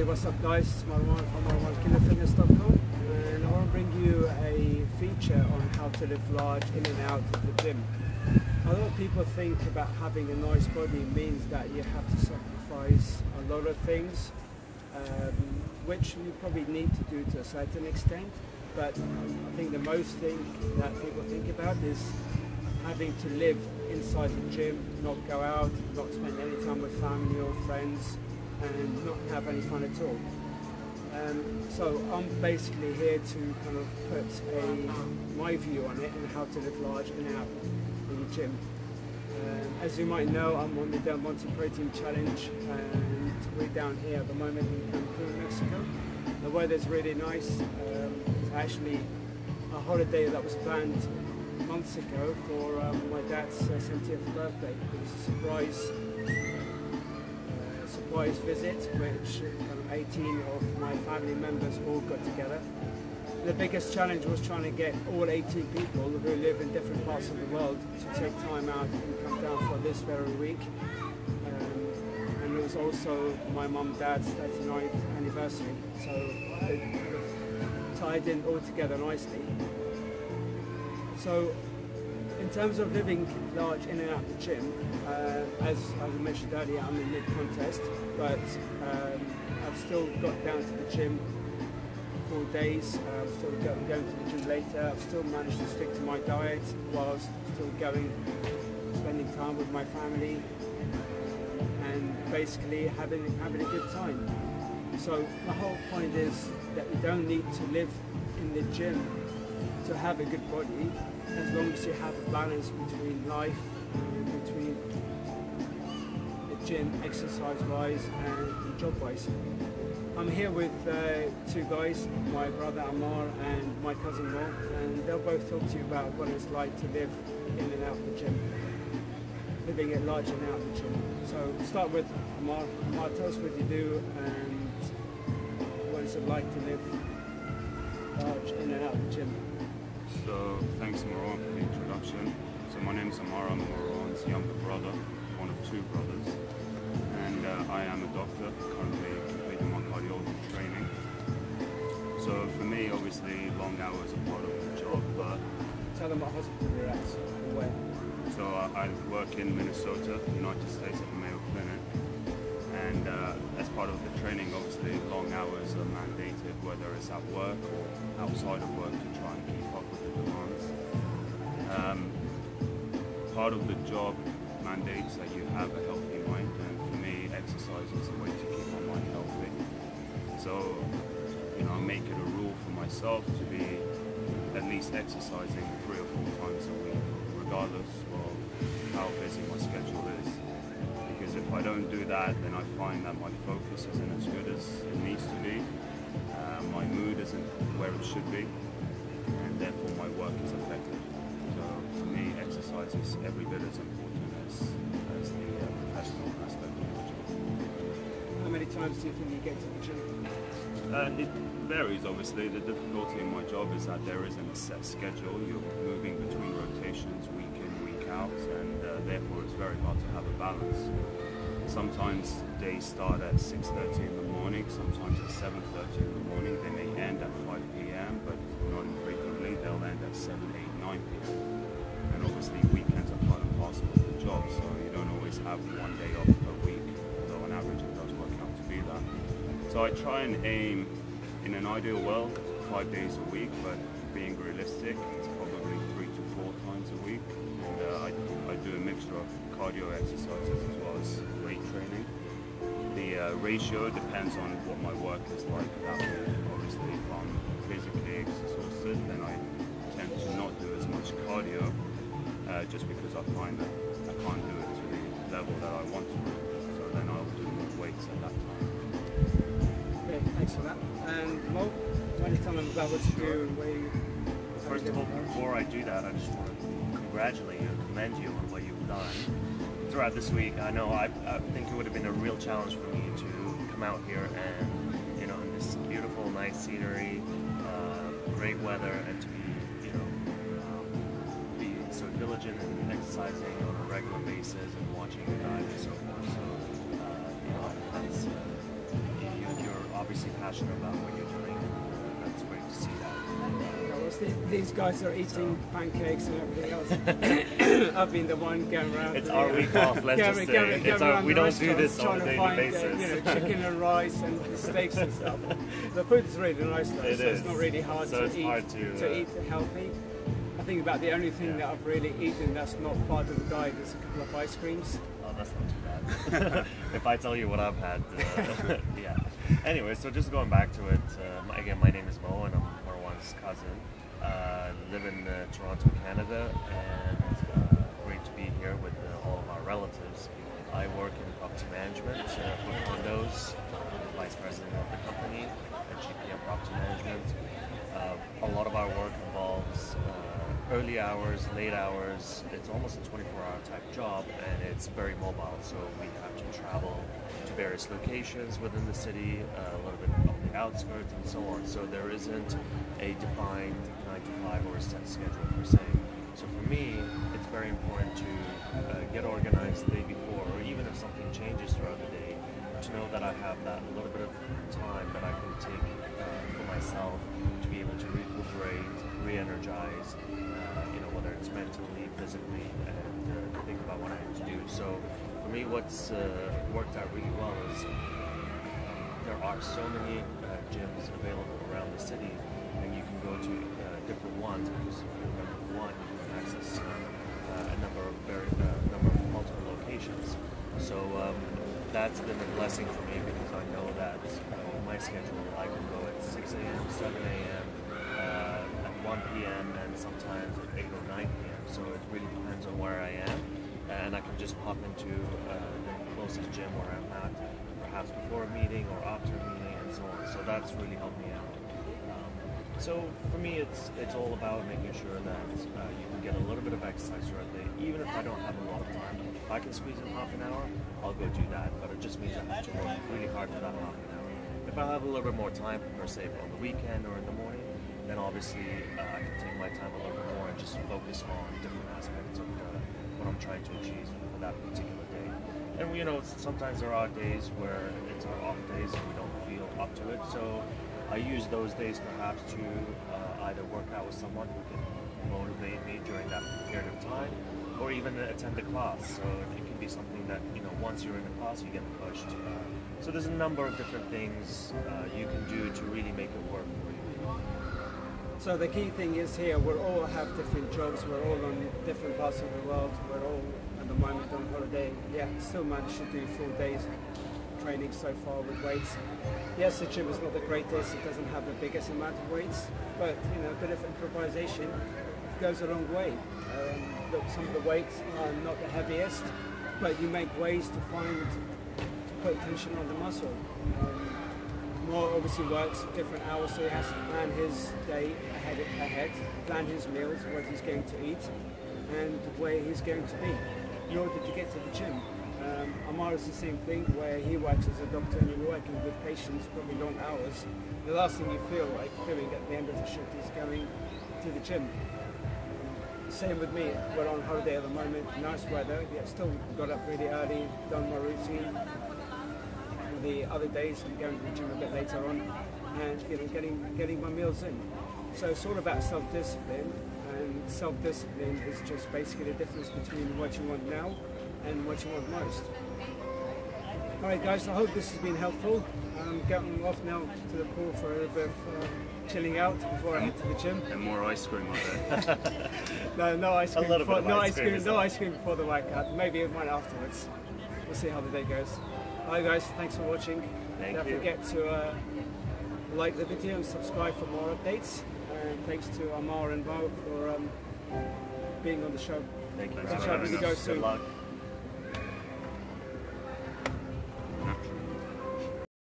what's up guys, it's Marwan from MarwanKillerFitness.com, and I want to bring you a feature on how to live large in and out of the gym. A lot of people think about having a nice body means that you have to sacrifice a lot of things, which you probably need to do to a certain extent, but I think the most thing that people think about is having to live inside the gym, not go out, not spend any time with family or friends, and not have any fun at all. So I'm basically here to kind of put my view on it and how to live large in and out in the gym. As you might know, I'm on the Del Monte Protein Challenge, and we're down here at the moment in Cancun, Mexico. The weather's really nice. It's actually a holiday that was planned months ago for my dad's 70th birthday. It was a surprise visit, which 18 of my family members all got together. The biggest challenge was trying to get all 18 people who live in different parts of the world to take time out and come down for this very week. And it was also my mum and dad's 39th anniversary, so it tied in all together nicely. So in terms of living large in and out the gym, as I mentioned earlier, I'm in mid-contest, but I've still got down to the gym 4 days. I'm still going to the gym later. I've still managed to stick to my diet whilst still spending time with my family, and basically having a good time. So the whole point is that you don't need to live in the gym to have a good body, as long as you have a balance between life, between the gym exercise-wise and job-wise. I'm here with two guys, my brother Ammar and my cousin Mo, and they'll both talk to you about what it's like to live in and out the gym, living at large in and out the gym. So we'll start with Ammar. Ammar, tell us what you do and what is it like to live large in and out the gym. So thanks Marwan for the introduction. So my name is Ammar, I'm Marwan's younger brother, one of two brothers, and I am a doctor, currently completing my cardiology training. So for me, obviously, long hours are part of the job, but... Tell them what hospital you're at, where. So I work in Minnesota, United States at the Mayo Clinic, and as part of the training, obviously, long hours are mandated, whether it's at work or outside of work, to try and keep up with the demands. Part of the job mandates that you have a healthy mind, and for me, exercise is a way to keep my mind healthy. So, I make it a rule for myself to be at least exercising 3 or 4 times a week, regardless of how busy my schedule is. Because if I don't do that, then I find that my focus isn't as good as it needs to be. My mood isn't where it should be, and therefore my work is affected. So for me, exercise is every bit as important as the professional aspect of my job. How many times do you think you get to the gym? It varies, obviously. The difficulty in my job is that there isn't a set schedule. You're moving between rotations week in, week out, and therefore it's very hard to have a balance. Sometimes days start at 6:30 in the morning, sometimes at 7:30 in the morning. They may end at 5 p.m., but not infrequently they'll end at 7, 8, 9 p.m. And obviously weekends are part and parcel of the job, so you don't always have one day off per week, though on average it does work out to be that. So I try and aim, in an ideal world, 5 days a week, but being realistic, it's probably 3 to 4 times a week. And I do a mixture of cardio exercises as well as weight training. The ratio depends on what my work is like that week. Obviously, if I'm physically exhausted, then I tend to not do as much cardio, just because I find that I can't do it to the level that I want to. So then I'll do more weights at that time. Okay, thanks for that. And Mo, why don't you tell them about what you do and where you... First of all, before I do that, I just want to congratulate you and commend you on what you've done throughout this week. I know I think it would have been a real challenge for me to come out here and, in this beautiful, nice scenery, great weather, and to be so diligent in exercising on a regular basis and watching your diet and so forth. So, that's, you're obviously passionate about what you're doing. That's great to see that. These guys are eating pancakes and everything else. I've been the one going around. It's our week off, let's just say. We don't do this on a daily basis. Chicken and rice and the steaks and stuff. The food is really nice though, it's not really hard to eat healthy. I think about the only thing that I've really eaten that's not part of the diet is a couple of ice creams. Oh, that's not too bad. If I tell you what I've had, yeah. Anyway, so just going back to it, again, my name is Mo and I'm Marwan's cousin. Live in Toronto, Canada, and great to be here with all of our relatives. I work in property management for condos, vice president of the company at GPM Property Management. A lot of our work involves early hours, late hours. It's almost a 24-hour type job, and it's very mobile, so we have to travel to various locations within the city, a little bit of the outskirts and so on. So there isn't a defined 9 to 5 or a set schedule per se. So for me, it's very important to get organized the day before, or even if something changes throughout the day, to know that I have that little bit of time that I can take for myself to be able to recuperate, re-energize, whether it's mentally, physically, and think about what I need to do. So for me, what's worked out really well is there are so many gyms available around the city, and you can go to different ones because number one, you can access a number of multiple locations. So that's been a blessing for me because I know that my schedule, I can go at 6 a.m., 7 a.m., at 1 p.m. and sometimes at 8 or 9 p.m. So it really depends on where I am, and I can just pop into the closest gym where I'm at, perhaps before a meeting or after a meeting and so on. So that's really helped me out. So for me, it's all about making sure that you can get a little bit of exercise throughout the day, even if I don't have a lot of time. If I can squeeze in half an hour, I'll go do that, but it just means I have to work really hard for that half an hour. If I have a little bit more time, per se, on the weekend or in the morning, then obviously I can take my time a little bit more and just focus on different aspects of what I'm trying to achieve for that particular day. And sometimes there are days where it's our off days and we don't feel up to it, so I use those days perhaps to either work out with someone who can motivate me during that period of time, or even attend a class. So it can be something that, once you're in the class, you get pushed. So there's a number of different things you can do to really make it work for you. So the key thing is here, we all have different jobs, we're all on different parts of the world, we're all at the moment on holiday. Yeah, still managed to do 4 days training so far with weights. Yes, the gym is not the greatest, it doesn't have the biggest amount of weights, but a bit of improvisation goes a long way. Look, some of the weights are not the heaviest, but you make ways to put tension on the muscle. More obviously works different hours, so he has to plan his day ahead, plan his meals, what he's going to eat, and where he's going to be in order to get to the gym. Amar is the same thing, where he works as a doctor and you're working with patients, probably long hours. The last thing you feel like doing at the end of the shift is going to the gym. Same with me, we're on holiday at the moment, nice weather, yet still got up really early, done my routine. The other days I'm going to the gym a bit later on and getting my meals in. So it's all about self-discipline, and self-discipline is just basically the difference between what you want now and what you want most. Alright guys, I hope this has been helpful. I'm getting off now to the pool for a bit of chilling out before I head to the gym. And more ice cream, I bet. No ice cream. No ice cream before the workout. Maybe one afterwards. We'll see how the day goes. Alright guys, thanks for watching. Thank Don't you. forget to like the video and subscribe for more updates. And thanks to Amar and Mo for being on the show. Thank you. Good job, Good you go soon. luck.